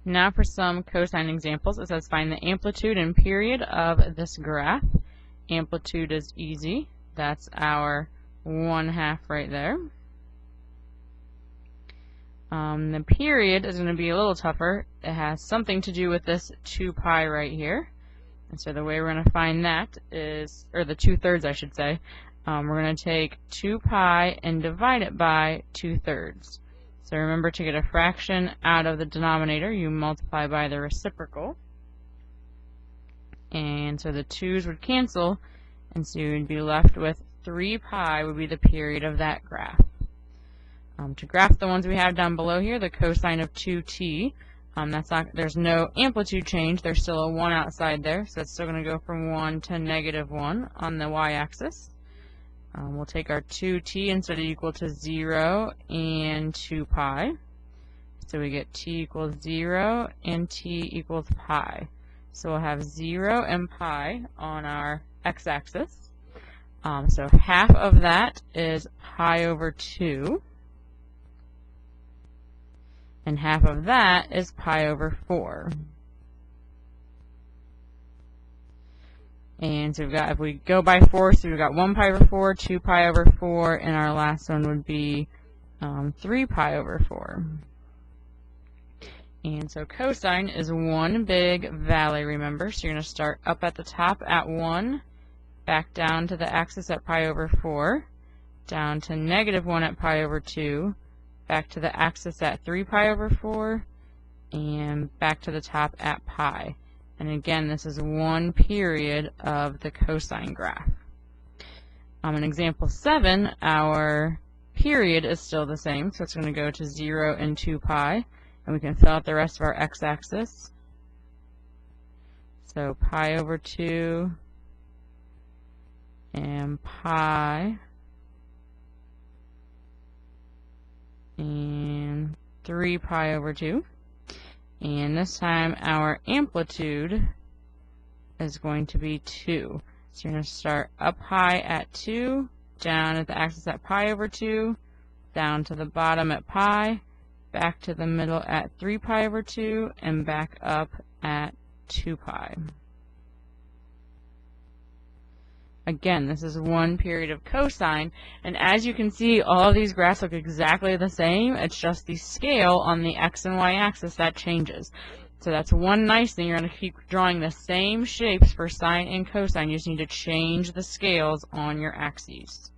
Now for some cosine examples. It says find the amplitude and period of this graph. Amplitude is easy. That's our 1/2 right there. The period is going to be a little tougher. It has something to do with this 2 pi right here. And so the way we're going to find that is, or the 2/3 I should say, we're going to take 2 pi and divide it by 2/3. So remember, to get a fraction out of the denominator, you multiply by the reciprocal. And so the 2's would cancel, and so you would be left with 3 pi would be the period of that graph. To graph the ones we have down below here, the cosine of 2t, there's no amplitude change. There's still a 1 outside there, so it's still going to go from 1 to -1 on the y-axis. We'll take our 2t and set it equal to 0 and 2 pi. So we get t equals 0 and t equals pi. So we'll have 0 and pi on our x-axis. So half of that is pi over 2. And half of that is pi over 4. And so we've got, if we go by 4, so we've got 1 pi over 4, 2 pi over 4, and our last one would be 3 pi over 4. And so cosine is one big valley, remember. So you're going to start up at the top at 1, back down to the axis at pi over 4, down to -1 at pi over 2, back to the axis at 3 pi over 4, and back to the top at pi. And again, this is one period of the cosine graph. In example 7, our period is still the same, so it's going to go to 0 and 2 pi, and we can fill out the rest of our x-axis. So pi over 2 and pi and 3 pi over 2. And this time our amplitude is going to be 2. So you're going to start up high at 2, down at the axis at pi over 2, down to the bottom at pi, back to the middle at 3 pi over 2, and back up at 2 pi. Again, this is one period of cosine, and as you can see, all of these graphs look exactly the same. It's just the scale on the x and y axis that changes. So that's one nice thing. You're going to keep drawing the same shapes for sine and cosine. You just need to change the scales on your axes.